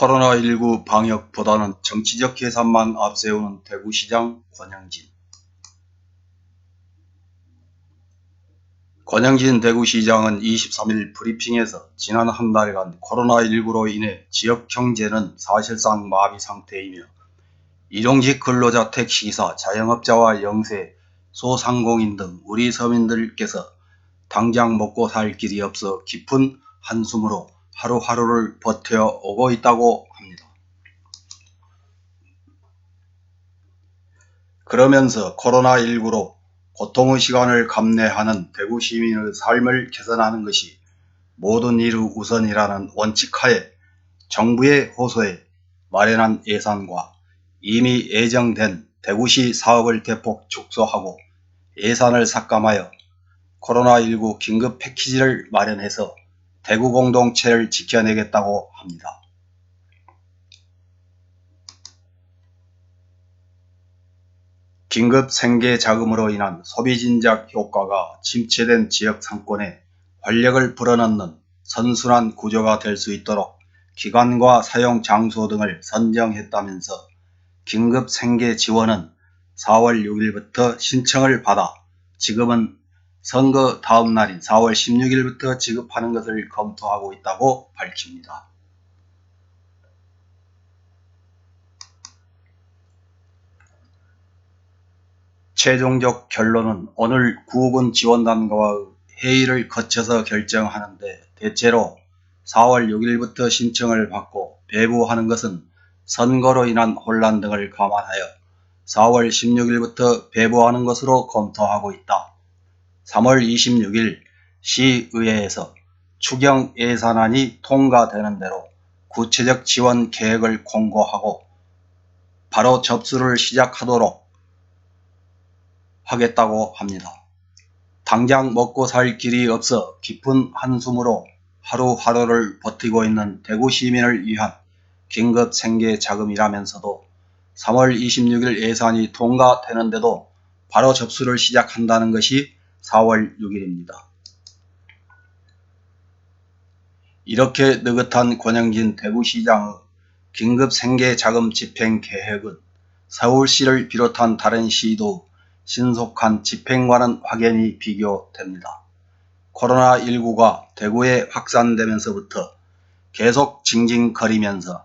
코로나19 방역보다는 정치적 계산만 앞세우는 대구시장 권영진 대구시장은 23일 브리핑에서 지난 한 달간 코로나19로 인해 지역 경제는 사실상 마비 상태이며 일용직 근로자 택시기사, 자영업자와 영세, 소상공인 등 우리 서민들께서 당장 먹고 살 길이 없어 깊은 한숨으로 하루하루를 버텨오고 있다고 합니다. 그러면서 코로나19로 고통의 시간을 감내하는 대구 시민의 삶을 개선하는 것이 모든 일 우선이라는 원칙하에 정부의 호소에 마련한 예산과 이미 예정된 대구시 사업을 대폭 축소하고 예산을 삭감하여 코로나19 긴급 패키지를 마련해서 대구 공동체를 지켜내겠다고 합니다. 긴급 생계 자금으로 인한 소비 진작 효과가 침체된 지역 상권에 활력을 불어넣는 선순환 구조가 될 수 있도록 기관과 사용 장소 등을 선정했다면서 긴급 생계 지원은 4월 6일부터 신청을 받아 지금은 선거 다음 날인 4월 16일부터 지급하는 것을 검토하고 있다고 밝힙니다. 최종적 결론은 오늘 구호군 지원단과의 회의를 거쳐서 결정하는데 대체로 4월 6일부터 신청을 받고 배부하는 것은 선거로 인한 혼란 등을 감안하여 4월 16일부터 배부하는 것으로 검토하고 있다. 3월 26일 시의회에서 추경 예산안이 통과되는 대로 구체적 지원 계획을 공고하고 바로 접수를 시작하도록 하겠다고 합니다. 당장 먹고 살 길이 없어 깊은 한숨으로 하루하루를 버티고 있는 대구 시민을 위한 긴급 생계 자금이라면서도 3월 26일 예산이 통과되는데도 바로 접수를 시작한다는 것이 4월 6일입니다. 이렇게 느긋한 권영진 대구시장의 긴급 생계 자금 집행 계획은 서울시를 비롯한 다른 시도 신속한 집행과는 확연히 비교됩니다. 코로나19가 대구에 확산되면서부터 계속 징징거리면서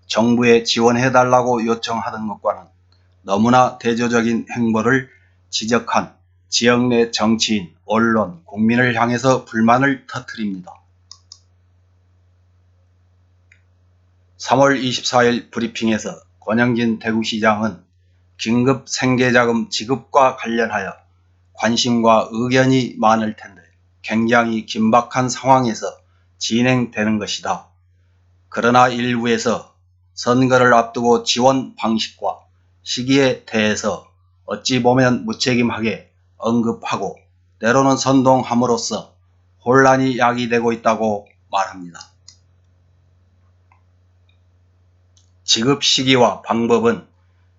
정부에 지원해달라고 요청하던 것과는 너무나 대조적인 행보를 지적한 지역 내 정치인, 언론, 국민을 향해서 불만을 터뜨립니다. 3월 24일 브리핑에서 권영진 대구시장은 긴급 생계자금 지급과 관련하여 관심과 의견이 많을 텐데 굉장히 긴박한 상황에서 진행되는 것이다. 그러나 일부에서 선거를 앞두고 지원 방식과 시기에 대해서 어찌 보면 무책임하게 언급하고 때로는 선동함으로써 혼란이 야기되고 있다고 말합니다. 지급 시기와 방법은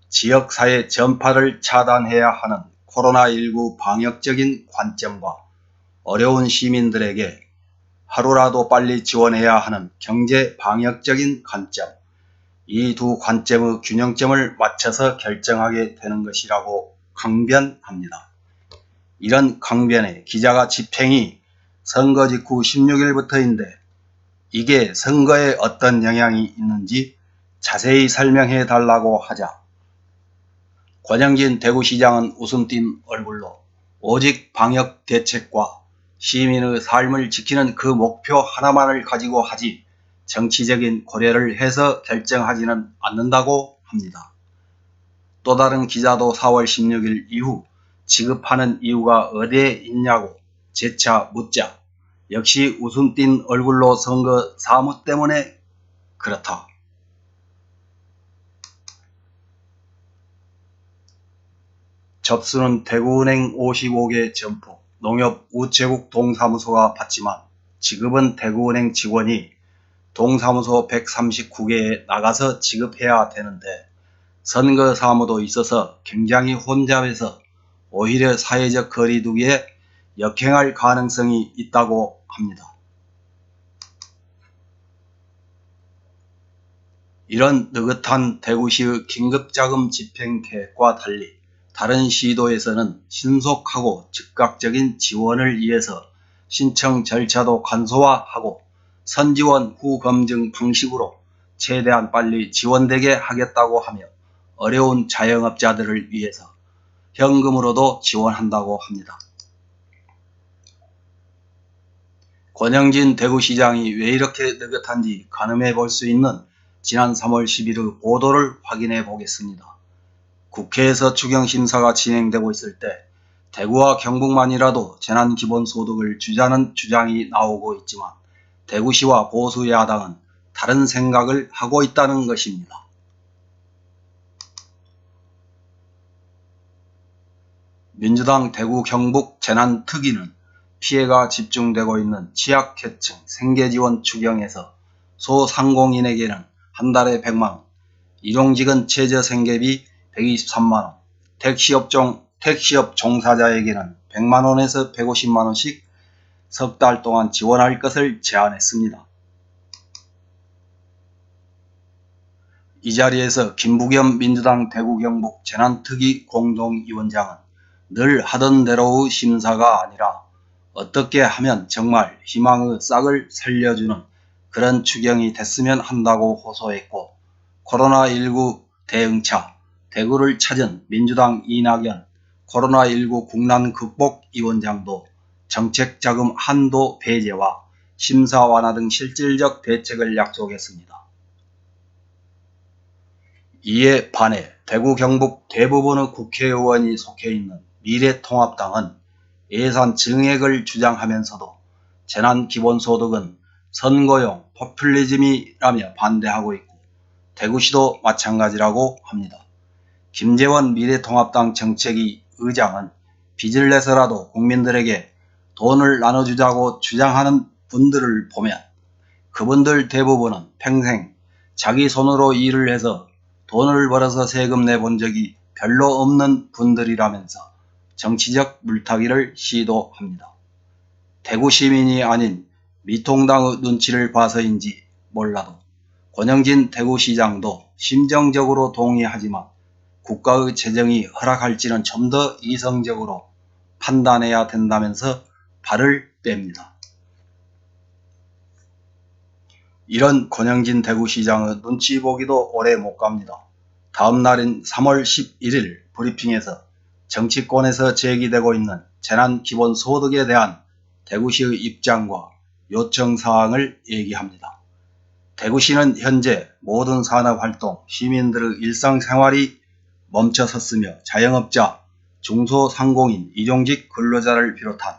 지역사회 전파를 차단해야 하는 코로나19 방역적인 관점과 어려운 시민들에게 하루라도 빨리 지원해야 하는 경제 방역적인 관점, 이 두 관점의 균형점을 맞춰서 결정하게 되는 것이라고 강변합니다. 이런 강변에 기자가 집행이 선거 직후 16일부터인데 이게 선거에 어떤 영향이 있는지 자세히 설명해 달라고 하자 권영진 대구시장은 웃음 띤 얼굴로 오직 방역 대책과 시민의 삶을 지키는 그 목표 하나만을 가지고 하지 정치적인 고려를 해서 결정하지는 않는다고 합니다. 또 다른 기자도 4월 16일 이후 지급하는 이유가 어디에 있냐고 재차 묻자 역시 웃음 띤 얼굴로 선거 사무 때문에 그렇다. 접수는 대구은행 55개 점포, 농협 우체국 동사무소가 받지만 지급은 대구은행 직원이 동사무소 139개에 나가서 지급해야 되는데 선거 사무도 있어서 굉장히 혼잡해서 오히려 사회적 거리두기에 역행할 가능성이 있다고 합니다. 이런 느긋한 대구시의 긴급자금 집행 계획과 달리 다른 시도에서는 신속하고 즉각적인 지원을 위해서 신청 절차도 간소화하고 선지원 후 검증 방식으로 최대한 빨리 지원되게 하겠다고 하며 어려운 자영업자들을 위해서 현금으로도 지원한다고 합니다. 권영진 대구시장이 왜 이렇게 느긋한지 가늠해 볼 수 있는 지난 3월 10일의 보도를 확인해 보겠습니다. 국회에서 추경심사가 진행되고 있을 때 대구와 경북만이라도 재난기본소득을 주자는 주장이 나오고 있지만 대구시와 보수야당은 다른 생각을 하고 있다는 것입니다. 민주당 대구 경북 재난특위는 피해가 집중되고 있는 취약계층 생계지원 추경에서 소상공인에게는 한 달에 100만원, 일용직은 최저생계비 123만원, 택시업 종사자에게는 100만원에서 150만원씩 석 달 동안 지원할 것을 제안했습니다. 이 자리에서 김부겸 민주당 대구 경북 재난특위 공동위원장은 늘 하던 대로의 심사가 아니라 어떻게 하면 정말 희망의 싹을 살려주는 그런 추경이 됐으면 한다고 호소했고, 코로나19 대응차 대구를 찾은 민주당 이낙연 코로나19 국난 극복위원장도 정책자금 한도 배제와 심사 완화 등 실질적 대책을 약속했습니다. 이에 반해 대구 경북 대부분의 국회의원이 속해 있는 미래통합당은 예산 증액을 주장하면서도 재난기본소득은 선거용 포퓰리즘이라며 반대하고 있고 대구시도 마찬가지라고 합니다. 김재원 미래통합당 정책위 의장은 빚을 내서라도 국민들에게 돈을 나눠주자고 주장하는 분들을 보면 그분들 대부분은 평생 자기 손으로 일을 해서 돈을 벌어서 세금 내본 적이 별로 없는 분들이라면서 정치적 물타기를 시도합니다. 대구 시민이 아닌 미통당의 눈치를 봐서인지 몰라도 권영진 대구시장도 심정적으로 동의하지만 국가의 재정이 허락할지는 좀 더 이성적으로 판단해야 된다면서 발을 뺍니다. 이런 권영진 대구시장의 눈치 보기도 오래 못 갑니다. 다음 날인 3월 11일 브리핑에서 정치권에서 제기되고 있는 재난기본소득에 대한 대구시의 입장과 요청사항을 얘기합니다. 대구시는 현재 모든 산업활동, 시민들의 일상생활이 멈춰섰으며 자영업자, 중소상공인, 일용직 근로자를 비롯한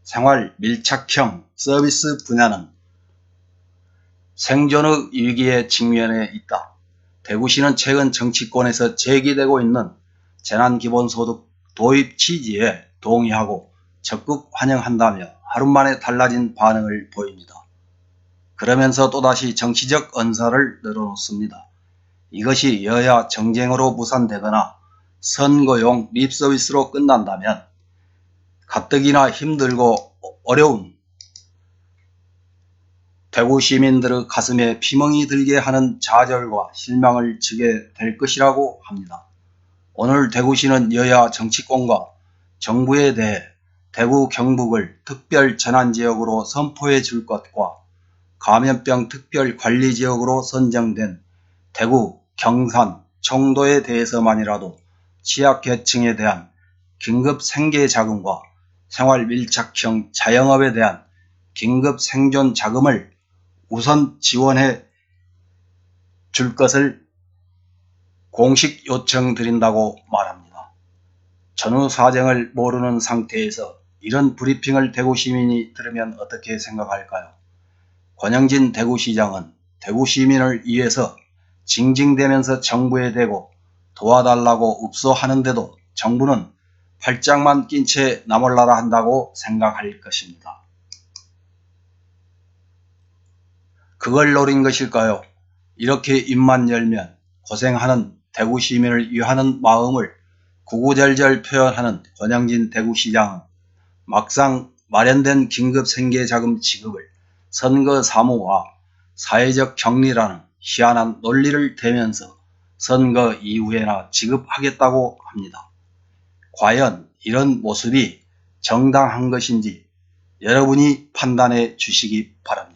생활 밀착형 서비스 분야는 생존의 위기에 직면해 있다. 대구시는 최근 정치권에서 제기되고 있는 재난기본소득 도입 취지에 동의하고 적극 환영한다며 하루만에 달라진 반응을 보입니다. 그러면서 또다시 정치적 언사를 늘어놓습니다. 이것이 여야 정쟁으로 무산되거나 선거용 립서비스로 끝난다면 가뜩이나 힘들고 어려운 대구 시민들의 가슴에 피멍이 들게 하는 좌절과 실망을 주게 될 것이라고 합니다. 오늘 대구시는 여야 정치권과 정부에 대해 대구 경북을 특별 재난지역으로 선포해 줄 것과 감염병 특별관리지역으로 선정된 대구, 경산, 청도에 대해서만이라도 취약계층에 대한 긴급 생계자금과 생활밀착형 자영업에 대한 긴급 생존자금을 우선 지원해 줄 것을 공식 요청드린다고 말합니다. 전후 사정을 모르는 상태에서 이런 브리핑을 대구 시민이 들으면 어떻게 생각할까요? 권영진 대구시장은 대구 시민을 위해서 징징대면서 정부에 대고 도와달라고 읍소하는데도 정부는 팔짱만 낀 채 나몰라라 한다고 생각할 것입니다. 그걸 노린 것일까요? 이렇게 입만 열면 고생하는 대구 시민을 위하는 마음을 구구절절 표현하는 권영진 대구시장은 막상 마련된 긴급 생계자금 지급을 선거 사무와 사회적 격리라는 희한한 논리를 대면서 선거 이후에나 지급하겠다고 합니다. 과연 이런 모습이 정당한 것인지 여러분이 판단해 주시기 바랍니다.